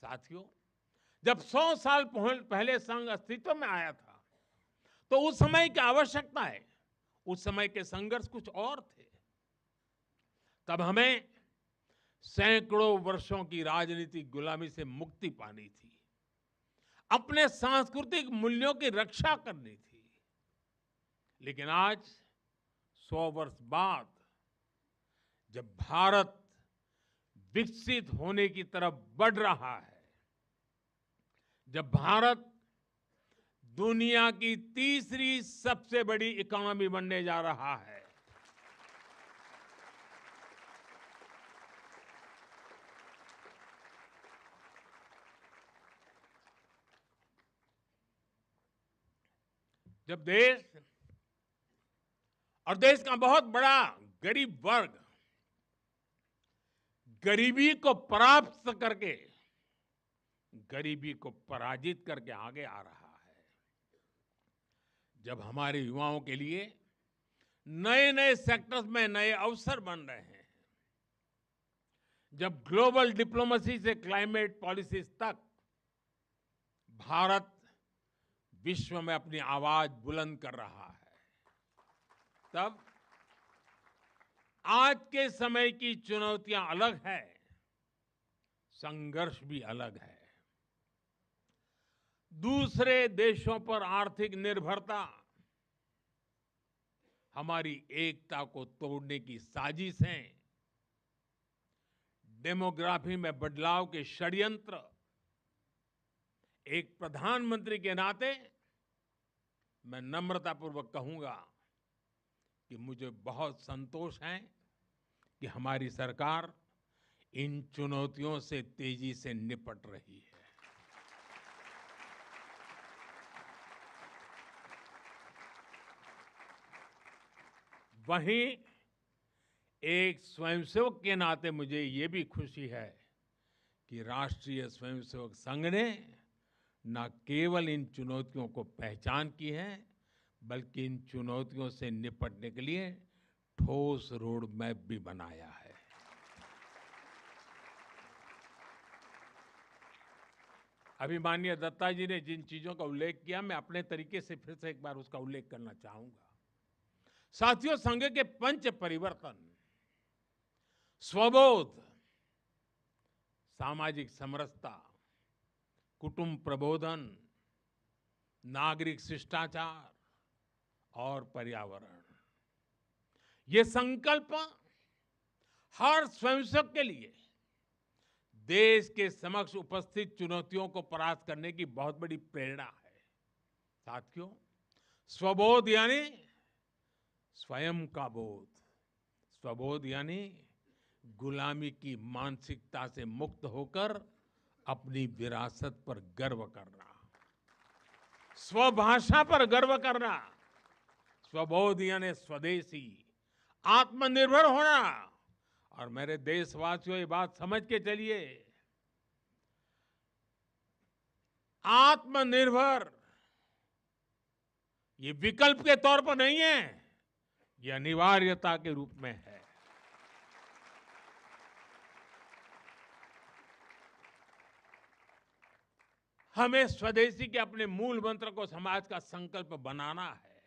साथियों, जब 100 साल पहले संघ अस्तित्व में आया था, तो उस समय की आवश्यकताएं, उस समय के संघर्ष कुछ और थे। तब हमें सैकड़ों वर्षों की राजनीतिक गुलामी से मुक्ति पानी थी, अपने सांस्कृतिक मूल्यों की रक्षा करनी थी। लेकिन आज 100 वर्ष बाद जब भारत विकसित होने की तरफ बढ़ रहा है, जब भारत दुनिया की तीसरी सबसे बड़ी इकोनॉमी बनने जा रहा है, जब देश और देश का बहुत बड़ा गरीब वर्ग गरीबी को परास्त करके, गरीबी को पराजित करके आगे आ रहा है, जब हमारे युवाओं के लिए नए नए सेक्टर्स में नए अवसर बन रहे हैं, जब ग्लोबल डिप्लोमेसी से क्लाइमेट पॉलिसीज तक भारत विश्व में अपनी आवाज बुलंद कर रहा है, तब आज के समय की चुनौतियां अलग है, संघर्ष भी अलग है। दूसरे देशों पर आर्थिक निर्भरता हमारी एकता को तोड़ने की साजिशें, डेमोग्राफी में बदलाव के षड्यंत्र, एक प्रधानमंत्री के नाते मैं नम्रतापूर्वक कहूंगा कि मुझे बहुत संतोष है कि हमारी सरकार इन चुनौतियों से तेजी से निपट रही है। वहीं एक स्वयंसेवक के नाते मुझे ये भी खुशी है कि राष्ट्रीय स्वयंसेवक संघ ने न केवल इन चुनौतियों को पहचान की है, बल्कि इन चुनौतियों से निपटने के लिए ठोस रोड मैप भी बनाया है। अभी माननीय दत्ता जी ने जिन चीजों का उल्लेख किया, मैं अपने तरीके से फिर से एक बार उसका उल्लेख करना चाहूंगा। साथियों, संघ के पंच परिवर्तन, स्वबोध, सामाजिक समरसता, कुटुंब प्रबोधन, नागरिक शिष्टाचार और पर्यावरण, ये संकल्प हर स्वयंसेवक के लिए देश के समक्ष उपस्थित चुनौतियों को परास्त करने की बहुत बड़ी प्रेरणा है। साथियों, स्वबोध यानी स्वयं का बोध, स्वबोध यानी गुलामी की मानसिकता से मुक्त होकर अपनी विरासत पर गर्व करना, स्वभाषा पर गर्व करना। स्वबोध यानी स्वदेशी, आत्मनिर्भर होना। और मेरे देशवासियों, ये बात समझ के चलिए, आत्मनिर्भर ये विकल्प के तौर पर नहीं है, ये अनिवार्यता के रूप में है। हमें स्वदेशी के अपने मूल मंत्र को समाज का संकल्प बनाना है।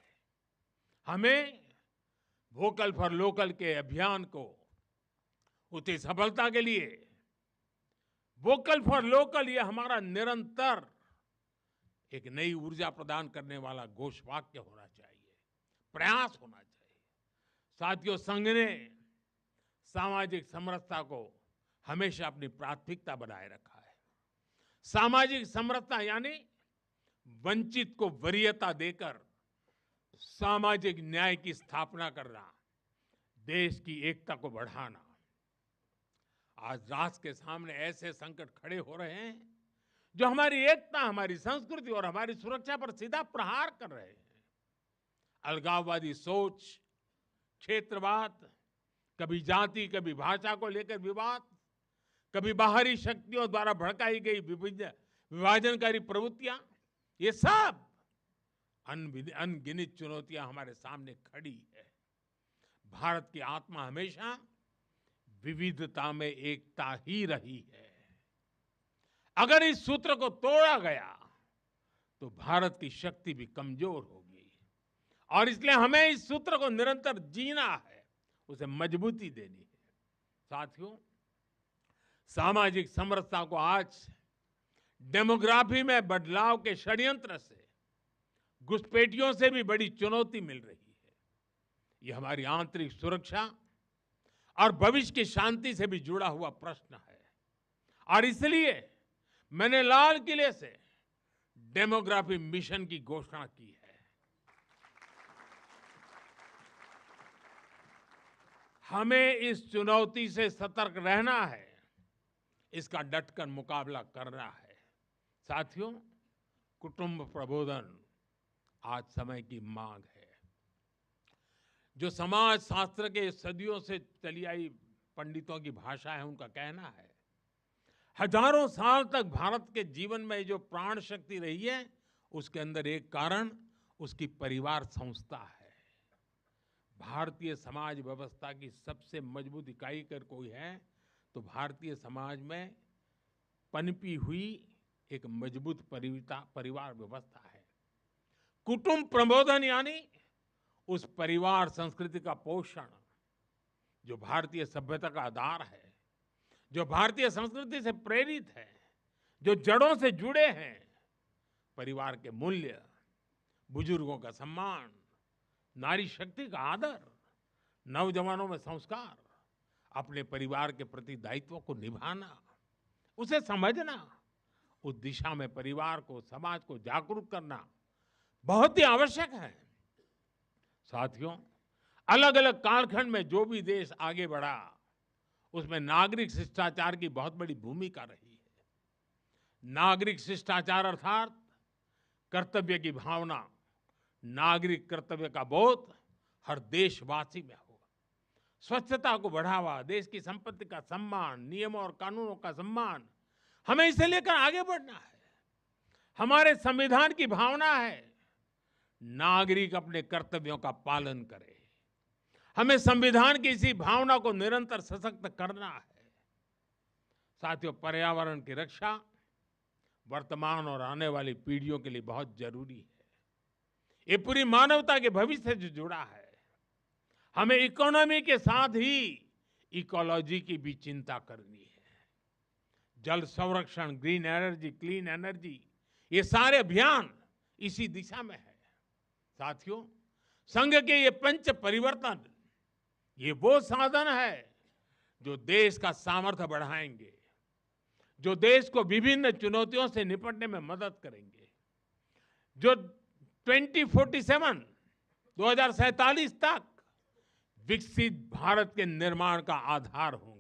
हमें वोकल फॉर लोकल के अभियान को उसकी सफलता के लिए वोकल फॉर लोकल ये हमारा निरंतर एक नई ऊर्जा प्रदान करने वाला घोषवाक्य होना चाहिए, प्रयास होना चाहिए। साथियों, संघ ने सामाजिक समरसता को हमेशा अपनी प्राथमिकता बनाए रखा है। सामाजिक समरसता यानी वंचित को वरीयता देकर सामाजिक न्याय की स्थापना करना, देश की एकता को बढ़ाना। आज राष्ट्र के सामने ऐसे संकट खड़े हो रहे हैं जो हमारी एकता, हमारी संस्कृति और हमारी सुरक्षा पर सीधा प्रहार कर रहे हैं। अलगाववादी सोच, क्षेत्रवाद, कभी जाति, कभी भाषा को लेकर विवाद, कभी बाहरी शक्तियों द्वारा भड़काई गई विभाजनकारी प्रवृत्तियां, ये सब अनगिनत चुनौतियां हमारे सामने खड़ी है। भारत की आत्मा हमेशा विविधता में एकता ही रही है। अगर इस सूत्र को तोड़ा गया तो भारत की शक्ति भी कमजोर होगी और इसलिए हमें इस सूत्र को निरंतर जीना है, उसे मजबूती देनी है। साथियों, सामाजिक समरसता को आज डेमोग्राफी में बदलाव के षड्यंत्र से, घुसपैठियों से भी बड़ी चुनौती मिल रही है। ये हमारी आंतरिक सुरक्षा और भविष्य की शांति से भी जुड़ा हुआ प्रश्न है और इसलिए मैंने लाल किले से डेमोग्राफी मिशन की घोषणा की है। हमें इस चुनौती से सतर्क रहना है, इसका डटकर मुकाबला करना है। साथियों, कुटुंब प्रबोधन आज समय की मांग है। जो समाज शास्त्र के सदियों से चली आई पंडितों की भाषा है, उनका कहना है, हजारों साल तक भारत के जीवन में जो प्राण शक्ति रही है, उसके अंदर एक कारण उसकी परिवार संस्था है। भारतीय समाज व्यवस्था की सबसे मजबूत इकाई अगर कोई है तो भारतीय समाज में पनपी हुई एक मजबूत परिवार व्यवस्था है। कुटुंब प्रबोधन यानी उस परिवार संस्कृति का पोषण जो भारतीय सभ्यता का आधार है, जो भारतीय संस्कृति से प्रेरित है, जो जड़ों से जुड़े हैं। परिवार के मूल्य, बुजुर्गों का सम्मान, नारी शक्ति का आदर, नौजवानों में संस्कार, अपने परिवार के प्रति दायित्व को निभाना, उसे समझना, उस दिशा में परिवार को, समाज को जागरूक करना बहुत ही आवश्यक है। साथियों, अलग अलग कालखंड में जो भी देश आगे बढ़ा, उसमें नागरिक शिष्टाचार की बहुत बड़ी भूमिका रही है। नागरिक शिष्टाचार अर्थात कर्तव्य की भावना, नागरिक कर्तव्य का बोध हर देशवासी में हो। स्वच्छता को बढ़ावा, देश की संपत्ति का सम्मान, नियमों और कानूनों का सम्मान, हमें इसे लेकर आगे बढ़ना है। हमारे संविधान की भावना है नागरिक अपने कर्तव्यों का पालन करे। हमें संविधान की इसी भावना को निरंतर सशक्त करना है। साथियों, पर्यावरण की रक्षा वर्तमान और आने वाली पीढ़ियों के लिए बहुत जरूरी है। ये पूरी मानवता के भविष्य से जुड़ा है। हमें इकोनॉमी के साथ ही इकोलॉजी की भी चिंता करनी है। जल संरक्षण, ग्रीन एनर्जी, क्लीन एनर्जी, ये सारे अभियान इसी दिशा में है। साथियों, संघ के ये पंच परिवर्तन, ये वो साधन है जो देश का सामर्थ्य बढ़ाएंगे, जो देश को विभिन्न चुनौतियों से निपटने में मदद करेंगे, जो 2047 तक विकसित भारत के निर्माण का आधार होंगे।